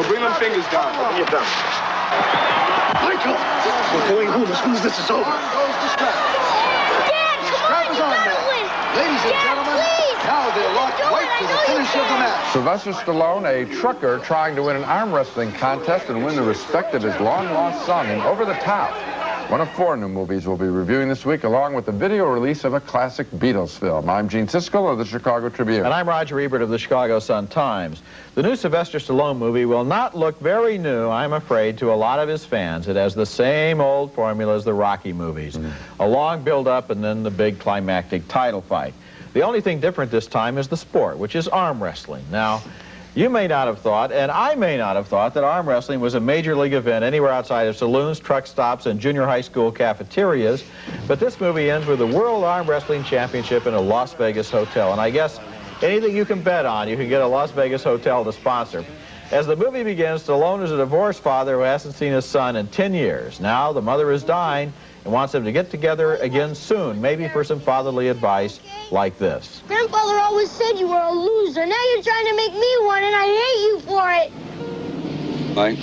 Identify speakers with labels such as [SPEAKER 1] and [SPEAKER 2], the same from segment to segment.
[SPEAKER 1] bring them fingers down. Open your thumb.
[SPEAKER 2] Michael! We're going home as soon as this is over.
[SPEAKER 3] Dad, come on, you gotta win.
[SPEAKER 2] Ladies and gentlemen,
[SPEAKER 3] please.
[SPEAKER 2] now they're locked right to the finish of the match.
[SPEAKER 4] Sylvester Stallone, a trucker trying to win an arm wrestling contest and win the respect of his long-lost son in Over the Top. One of 4 new movies we'll be reviewing this week, along with the video release of a classic Beatles film. I'm Gene Siskel of the Chicago Tribune.
[SPEAKER 5] And I'm Roger Ebert of the Chicago Sun-Times. The new Sylvester Stallone movie will not look very new, I'm afraid, to a lot of his fans. It has the same old formula as the Rocky movies. A long build-up and then the big climactic title fight. The only thing different this time is the sport, which is arm wrestling. Now, you may not have thought, and I may not have thought, that arm wrestling was a major league event anywhere outside of saloons, truck stops, and junior high school cafeterias. But this movie ends with the World Arm Wrestling Championship in a Las Vegas hotel. And I guess anything you can bet on, you can get a Las Vegas hotel to sponsor. As the movie begins, Stallone is a divorced father who hasn't seen his son in 10 years. Now the mother is dying and wants them to get together again soon, maybe for some fatherly advice like this.
[SPEAKER 3] Grandfather always said you were a loser. Now you're trying to make me one, and I hate you for it.
[SPEAKER 6] Mike,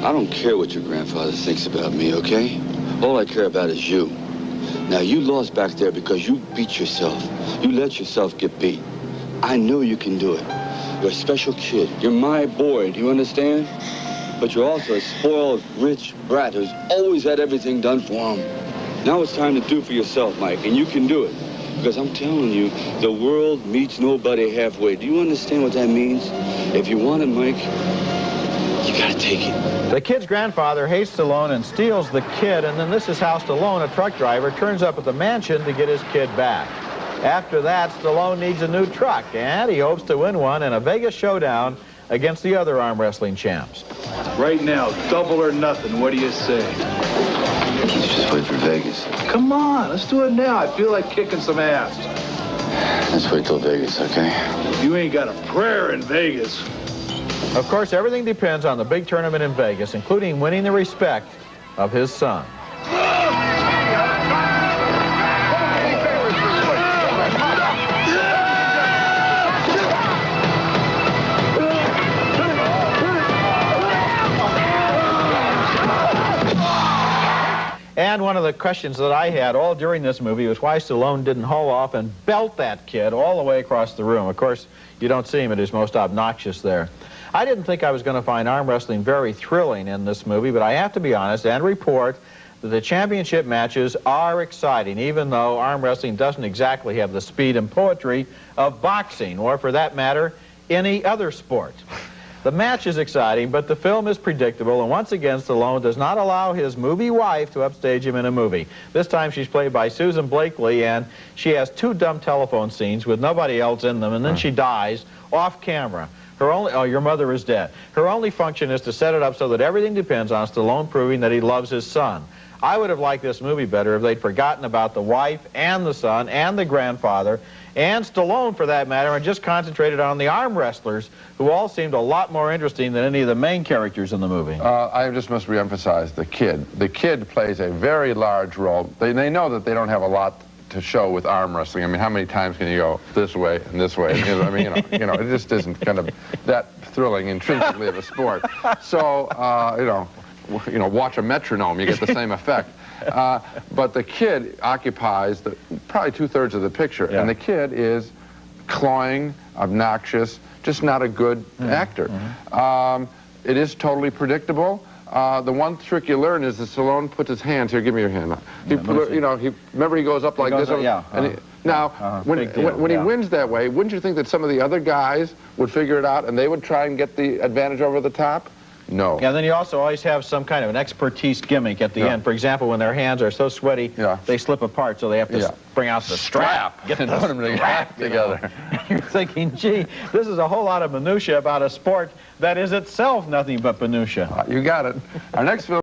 [SPEAKER 6] I don't care what your grandfather thinks about me, okay? All I care about is you. Now, you lost back there because you beat yourself. You let yourself get beat. I know you can do it. You're a special kid. You're my boy, do you understand? But you're also a spoiled, rich brat who's always had everything done for him. Now it's time to do for yourself, Mike, and you can do it. Because I'm telling you, the world meets nobody halfway. Do you understand what that means? If you want it, Mike, you gotta take it.
[SPEAKER 5] The kid's grandfather hates Stallone and steals the kid, and then this is how Stallone, a truck driver, turns up at the mansion to get his kid back. After that, Stallone needs a new truck, and he hopes to win one in a Vegas showdown against the other arm wrestling champs.
[SPEAKER 7] Right now, double or nothing. What do you say?
[SPEAKER 6] Just wait for Vegas.
[SPEAKER 7] Come on, let's do it now. I feel like kicking some ass.
[SPEAKER 6] Let's wait till Vegas, okay?
[SPEAKER 7] You ain't got a prayer in Vegas.
[SPEAKER 5] Of course, everything depends on the big tournament in Vegas, including winning the respect of his son. And one of the questions that I had all during this movie was why Stallone didn't haul off and belt that kid all the way across the room. Of course, you don't see him at his most obnoxious there. I didn't think I was going to find arm wrestling very thrilling in this movie, but I have to be honest and report that the championship matches are exciting, even though arm wrestling doesn't exactly have the speed and poetry of boxing, or for that matter, any other sport. The match is exciting, but the film is predictable, and once again, Stallone does not allow his movie wife to upstage him in a movie. This time she's played by Susan Blakely, and she has 2 dumb telephone scenes with nobody else in them, and then she dies off camera. Her only, oh, your mother is dead. Her only function is to set it up so that everything depends on Stallone proving that he loves his son. I would have liked this movie better if they'd forgotten about the wife and the son and the grandfather and Stallone, for that matter, and just concentrated on the arm wrestlers, who all seemed a lot more interesting than any of the main characters in the movie.
[SPEAKER 4] I just must reemphasize the kid. The kid plays a very large role. They know that they don't have a lot to show with arm wrestling. I mean, how many times can you go this way and this way? You know, I mean, it just isn't kind of that thrilling intrinsically of a sport. So, watch a metronome, you get the same effect. But the kid occupies probably 2/3 of the picture, and the kid is cloying, obnoxious, just not a good actor. It is totally predictable. The one trick you learn is that Stallone puts his hands here. Give me your hand. Remember he goes up like this. When he wins that way, wouldn't you think that some of the other guys would figure it out and they would try and get the advantage over the top? No.
[SPEAKER 5] Yeah, then you also always have some kind of an expertise gimmick at the end. For example, when their hands are so sweaty, they slip apart, so they have to bring out the strap.
[SPEAKER 4] Get them together.
[SPEAKER 5] You're thinking, gee, this is a whole lot of minutia about a sport that is itself nothing but minutia.
[SPEAKER 4] You got it. Our next film